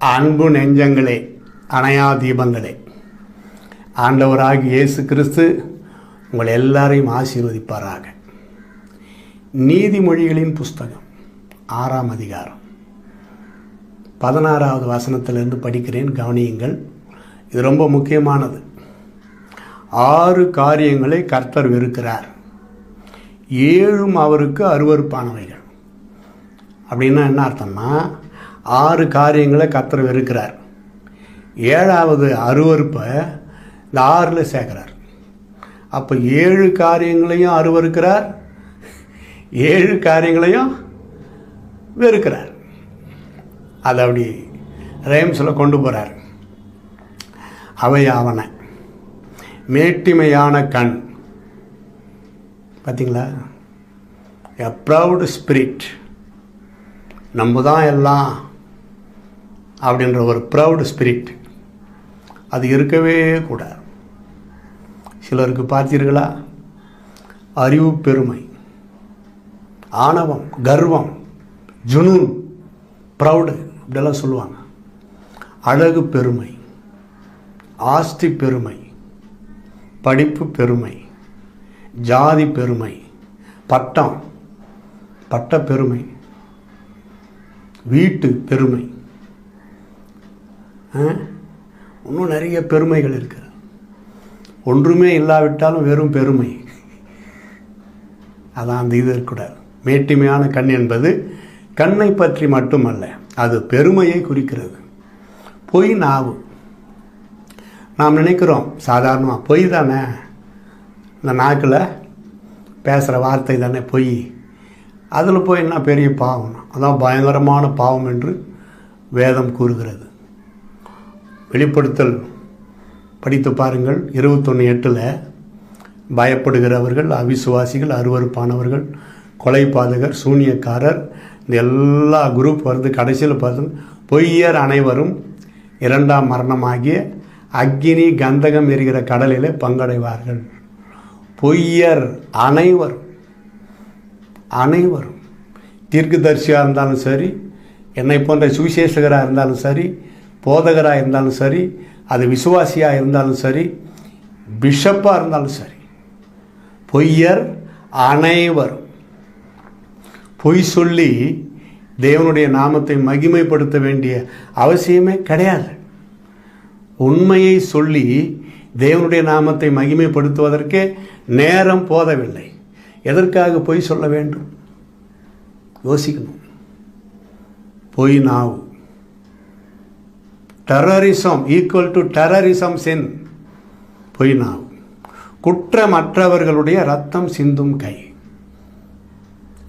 அன்பு நெஞ்சங்களே, அணையா தீபங்களே, ஆண்டவராகிய இயேசு கிறிஸ்து உங்கள் எல்லாரையும் ஆசீர்வதிப்பாராக. நீதிமொழிகளின் புஸ்தகம் 6ஆம் அதிகாரம் 16வது வசனத்திலிருந்து படிக்கிறேன், கவனியுங்கள். இது ரொம்ப முக்கியமானது. 6 காரியங்களை கர்த்தர் வெறுக்கிறார், 7 அவருக்கு அருவருப்பானவைகள். அப்படின்னா என்ன அர்த்தம்னா, 6 காரியங்களை கர்த்தர் வெறுக்கிறார், 7வது அருவருப்பை இந்த 6ல் சேர்க்கிறார். அப்போ 7 காரியங்களையும் அருவருக்கிறார், 7 காரியங்களையும் வெறுக்கிறார். அதை அப்படி ரேம்ஸில் கொண்டு போகிறார். அவையாவன மேட்டிமையான கண், பார்த்தீங்களா? எ ப்ரவுட் ஸ்பிரிட், நம்ம தான் எல்லாம் அப்படின்ற ஒரு ப்ரவுட் ஸ்பிரிட், அது இருக்கவே கூடாது. சிலருக்கு பார்த்தீர்களா, அறிவு பெருமை, ஆணவம், கர்வம், ஜுனூன், ப்ரவுடு இப்படியெல்லாம் சொல்லுவாங்க. அழகு பெருமை, ஆஸ்தி பெருமை, படிப்பு பெருமை, ஜாதி பெருமை, பட்ட பெருமை, வீட்டு பெருமை, இன்னும் நிறைய பெருமைகள் இருக்கு. ஒன்றுமே இல்லாவிட்டாலும் வெறும் பெருமை, அதான் அந்த இது இருக்கக்கூடாது. மேட்டிமையான கண் என்பது கண்ணை பற்றி மட்டுமல்ல, அது பெருமையை குறிக்கிறது. பொய் நாவு, நாம் நினைக்கிறோம் சாதாரணமாக பொய் தானே, இந்த நாக்கில் பேசுகிற வார்த்தை தானே பொய், அதில் போய் என்ன பெரிய பாவம், அதான் பயங்கரமான பாவம் என்று வேதம் கூறுகிறது. வெளிப்படுத்தல் படித்து பாருங்கள், 21:8 பயப்படுகிறவர்கள், அவிசுவாசிகள், அருவருப்பானவர்கள், கொலைபாதகர், சூனியக்காரர், இந்த எல்லா குரூப் வருது. கடைசியில் பார்த்து பொய்யர் அனைவரும் 2ஆம் மரணமாகிய அக்கினி கந்தகம் எரிகிற கடலில் பங்கடைவார்கள். பொய்யர் அனைவரும் தீர்க்கதரிசியாக இருந்தாலும் சரி, என்னை போன்ற சுவிசேஷகராக இருந்தாலும் சரி, போதகராக இருந்தாலும் சரி, அது விசுவாசியாக இருந்தாலும் சரி, பிஷப்பாக இருந்தாலும் சரி, பொய்யர் அனைவரும். பொய் சொல்லி தேவனுடைய நாமத்தை மகிமைப்படுத்த வேண்டிய அவசியமே கிடையாது. உண்மையை சொல்லி தேவனுடைய நாமத்தை மகிமைப்படுத்துவதற்கே நேரம் போதவில்லை. எதற்காக பொய் சொல்ல வேண்டும்? யோசிக்கணும். பொய் நாவு, டெரரிசம் ஈக்குவல் டு டெரரிசம் சின். பொய் நாவு. குற்றமற்றவர்களுடைய ரத்தம் சிந்தும் கை,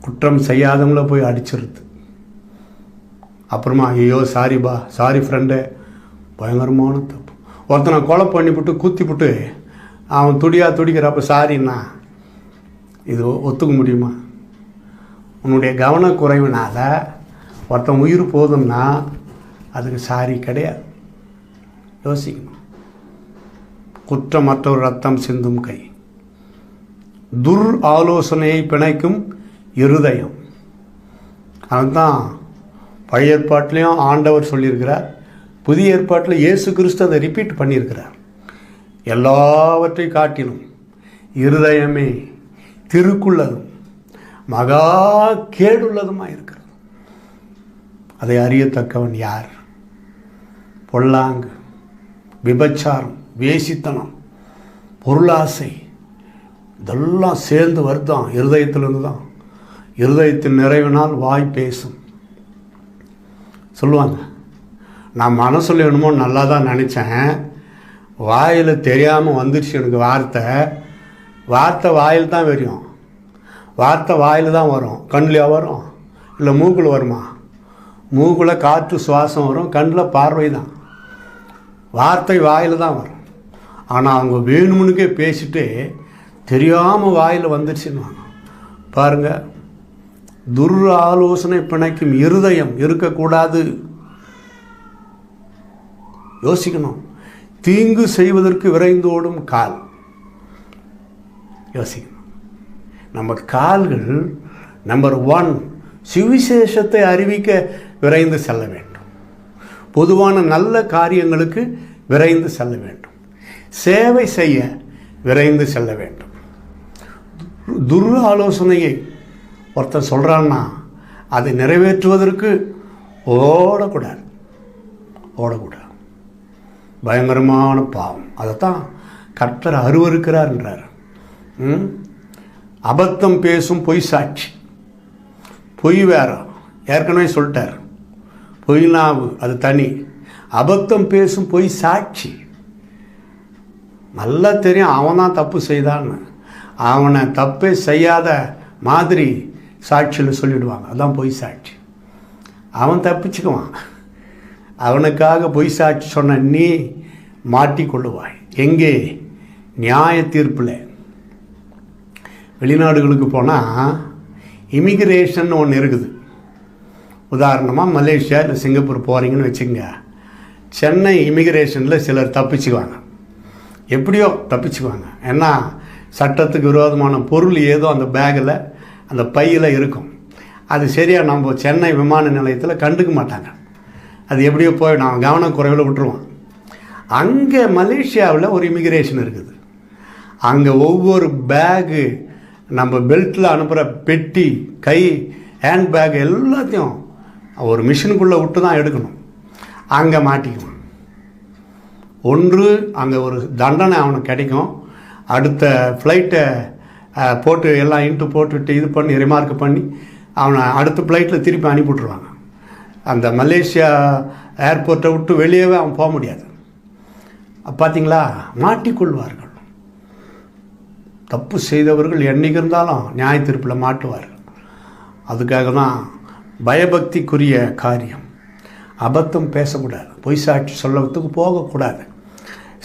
குற்றம் செய்யாதவங்கள போய் அடிச்சிருது. அப்புறமா ஐயோ சாரிபா, சாரி ஃப்ரெண்டு, பயங்கரமான தப்பு. ஒருத்தனை கொலை பண்ணிவிட்டு குத்திவிட்டு அவன் துடிக்கிறப்ப சாரின்னா இது ஒத்துக்க முடியுமா? உன்னுடைய கவனக்குறைவினால ஒருத்தன் உயிர் போதும்னா அதுக்கு சாரி கிடையாது. யோசிக்கணும். குற்றமற்றவர் ரத்தம் சிந்தும் கை, துர் ஆலோசனையை பிணைக்கும் இருதயம். அதுதான் பழைய ஏற்பாட்டிலையும் ஆண்டவர் சொல்லியிருக்கிறார், புதிய ஏற்பாட்டில் இயேசு கிறிஸ்து அதை ரிப்பீட் பண்ணியிருக்கிறார். எல்லாவற்றை காட்டிலும் இருதயமே திருக்குள்ளதும் மகா கேடுள்ளதுமாக இருக்கிறது. அதை அறியத்தக்கவன் யார்? பொல்லாங்கு, விபச்சாரம், வேசித்தனம், பொருளாசை, இதெல்லாம் சேர்ந்து வருதான் இருதயத்திலிருந்து தான். இருதயத்தின் நிறைவினால் வாய் பேசும். சொல்லுவாங்க, நான் மனசில் என்னமோ நல்லா தான் நினச்சேன், வாயில் தெரியாமல் வந்துடுச்சு எனக்கு வார்த்தை வாயில் தான் வரும். வார்த்தை வாயில் தான் வரும், கண்ணில் வரும் இல்லை மூக்கில் வருமா? மூக்கில் காற்று சுவாசம் வரும், கண்ணில் பார்வை தான். வார்த்தை வாயில் தான் வரும். ஆனால் அவங்க வேணுமுனுக்கே பேசிட்டு தெரியாமல் வாயில் வந்துடுச்சுன்னு பாருங்கள். துர் ஆலோசனை பிணைக்கும் இருதயம் இருக்கக்கூடாது. யோசிக்கணும். தீங்கு செய்வதற்கு விரைந்தோடும் கால், யோசிக்கணும். நம்ம கால்கள் நம்பர் 1 சுவிசேஷத்தை அறிவிக்க விரைந்து செல்ல வேண்டும். பொதுவான நல்ல காரியங்களுக்கு விரைந்து செல்ல வேண்டும். சேவை செய்ய விரைந்து செல்ல வேண்டும். துர் ஆலோசனையை ஒருத்தர் சொல்கிறான்னா அதை நிறைவேற்றுவதற்கு ஓடக்கூடாது. பயங்கரமான பாவம். அதைத்தான் கர்த்தர் அருவருக்கிறார்ன்றார். அபத்தம் பேசும் பொய் சாட்சி. பொய் வேற, ஏற்கனவே சொல்லிட்டார். பொய் நாவு அது தனி. அபத்தம் பேசும் பொய் சாட்சி. நல்லா தெரியும் அவன் தான் தப்பு செய்தான்னு. அவனை தப்பே செய்யாத மாதிரி சாட்சியில் சொல்லிவிடுவாங்க. அதான் பொய் சாட்சி. அவன் தப்பிச்சுக்குவான். அவனுக்காக பொய் சாட்சி சொன்ன நீ மாட்டிக்கொள்ளுவாய். எங்கே? நியாய தீர்ப்பில். வெளிநாடுகளுக்கு போனால் இமிக்ரேஷன் ஒன்று இருக்குது. உதாரணமாக மலேசியா இல்லை சிங்கப்பூர் போகிறீங்கன்னு வச்சுக்கோங்க. சென்னை இமிக்ரேஷனில் சிலர் தப்பிச்சுக்குவாங்க. எப்படியோ தப்பிச்சுக்குவாங்க. ஏன்னா சட்டத்துக்கு விரோதமான பொருள் ஏதோ அந்த பேக்கில் அந்த பையில் இருக்கும். அது சரியாக நம்ம சென்னை விமான நிலையத்தில் கண்டுக்க மாட்டாங்க. அது எப்படியோ போய் நான் கவனக்குறைவில் விட்டுருவோம். அங்கே மலேசியாவில் ஒரு இமிக்ரேஷன் இருக்குது. அங்கே ஒவ்வொரு பேகு நம்ம பெல்ட்டில் அனுப்புகிற பெட்டி, கை, ஹேண்ட் பேக் எல்லாத்தையும் ஒரு மிஷினுக்குள்ளே விட்டு தான் எடுக்கணும். அங்கே மாட்டிக்குவோம். ஒன்று அங்கே ஒரு தண்டனை அவனுக்கு கிடைக்கும். அடுத்த ஃப்ளைட்டை போட்டு எல்லாம் இன்ட்டு போட்டுவிட்டு இது பண்ணி ரிமார்க் பண்ணி அவனை அடுத்த ஃப்ளைட்டில் திருப்பி அனுப்பிவிட்ருவாங்க. அந்த மலேசியா ஏர்போர்ட்டை விட்டு வெளியவே அவன் போக முடியாது. பார்த்தீங்களா? மாட்டிக்கொள்வார்கள். தப்பு செய்தவர்கள் என்றைக்கு இருந்தாலும் நியாய தீர்ப்பில் மாட்டுவார்கள். அதுக்காக தான் பயபக்திக்குரிய காரியம். அபத்தம் பேசக்கூடாது. பொய் சாட்சி சொல்லத்துக்கு போகக்கூடாது.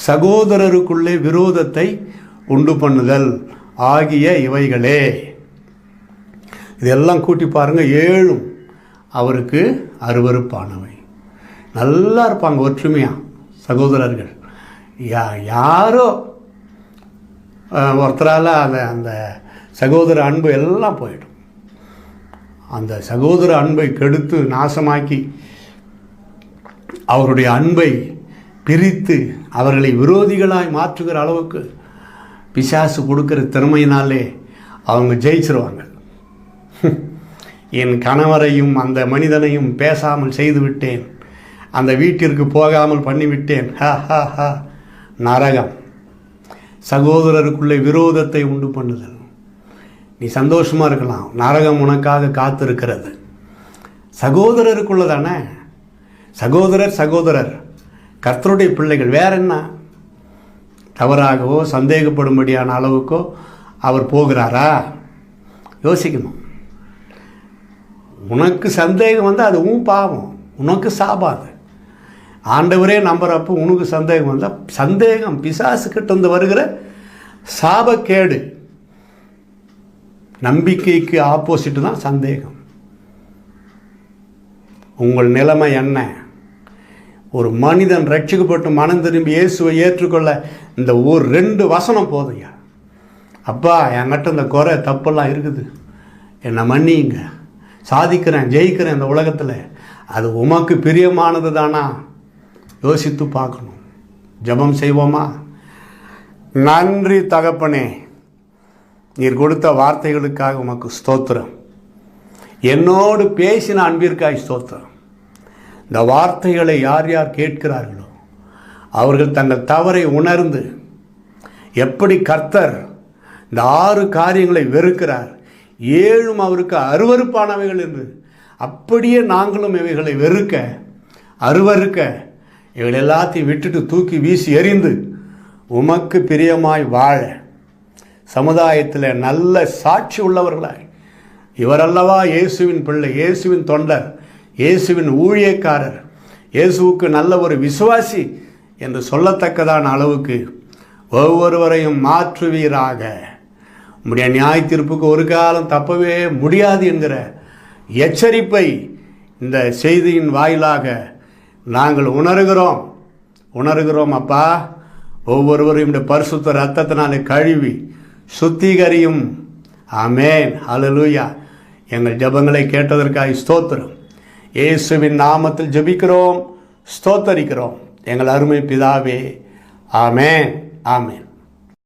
சகோதரருக்குள்ளே விரோதத்தை உண்டு பண்ணுதல் ஆகிய இவைகளே. இதெல்லாம் கூட்டி பாருங்கள். 7 அவருக்கு அருவருப்பானவை. நல்லா இருப்பாங்க ஒற்றுமையாக சகோதரர்கள். யாரோ ஒருத்தரால் அந்த சகோதர அன்பு எல்லாம் போயிடும். அந்த சகோதர அன்பை கெடுத்து நாசமாக்கி அவருடைய அன்பை பிரித்து அவர்களை விரோதிகளாய் மாற்றுகிற அளவுக்கு பிசாசு கொடுக்குற திறமையினாலே அவங்க ஜெயிச்சிருவாங்க. என் கணவரையும் அந்த மனிதனையும் பேசாமல் செய்து விட்டேன், அந்த வீட்டிற்கு போகாமல் பண்ணிவிட்டேன், நரகம். சகோதரருக்குள்ளே விரோதத்தை உண்டு பண்ணுதல். நீ சந்தோஷமாக இருக்கலாம், நரகம் உனக்காக காத்திருக்கிறது. சகோதரருக்குள்ள தானே. சகோதரர் கர்த்தருடைய பிள்ளைகள். வேற என்ன? தவறாகவோ சந்தேகப்படும்படியான அளவுக்கோ அவர் போகிறாரா? யோசிக்கணும். உனக்கு சந்தேகம் வந்து அது உன் பாவம், உனக்கு சாபாது. ஆண்டவரே நம்புறப்போ உனக்கு சந்தேகம் வந்தால் சந்தேகம் பிசாசுக்கிட்ட இருந்து வருகிற சாபக்கேடு. நம்பிக்கைக்கு ஆப்போசிட்டு தான் சந்தேகம். உங்கள் நிலைமை என்ன? ஒரு மனிதன் ரட்சிக்கப்பட்டு மனம் திரும்பி இயேசுவை ஏற்றுக்கொள்ள இந்த 2 வசனம் போதுங்க. அப்பா, என்கிட்ட இந்த குறை தப்பெல்லாம் இருக்குது, என்னை மன்னிங்க, சாதிக்கிறேன், ஜெயிக்கிறேன் இந்த உலகத்தில், அது உமக்கு பிரியமானது தானா? யோசித்து பார்க்கணும். ஜெபம் செய்வோமா? நன்றி தகப்பனே, நீர் கொடுத்த வார்த்தைகளுக்காக உமக்கு ஸ்தோத்திரம். என்னோடு பேசின அன்பிற்காய் ஸ்தோத்திரம். இந்த வார்த்தைகளை யார் யார் கேட்கிறார்களோ அவர்கள் தங்கள் தவறை உணர்ந்து எப்படி கர்த்தர் இந்த 6 காரியங்களை வெறுக்கிறார், 7 அவருக்கு அருவருப்பானவைகள் என்று அப்படியே நாங்களும் இவைகளை வெறுக்க, அருவருக்க, இவைகள் எல்லாத்தையும் விட்டுட்டு தூக்கி வீசி எறிந்து உமக்கு பிரியமாய் வாழ சமுதாயத்தில் நல்ல சாட்சி உள்ளவர்களாய், இவரல்லவா இயேசுவின் பிள்ளை, இயேசுவின் தொண்டர், இயேசுவின் ஊழியக்காரர், இயேசுவுக்கு நல்ல ஒரு விசுவாசி என்று சொல்லத்தக்கதான அளவுக்கு ஒவ்வொருவரையும் மாற்றுவீராக. உம்முடைய நியாய தீர்ப்புக்கு ஒரு காலம் தப்பவே முடியாது என்கிற எச்சரிப்பை இந்த செய்தியின் வாயிலாக நாங்கள் உணர்கிறோம் அப்பா. ஒவ்வொருவரையும் இந்த பரிசுத்த இரத்தத்தினாலே கழுவி சுத்திகரியும். ஆமேன், ஹல்லேலூயா. எங்கள் ஜெபங்களை கேட்டதற்காக ஸ்தோத்திரம். இயேசுவின் நாமத்தில் ஜெபிக்கிறோம், ஸ்தோத்தரிக்கிறோம் எங்கள் அருமை பிதாவே. ஆமென், ஆமென்.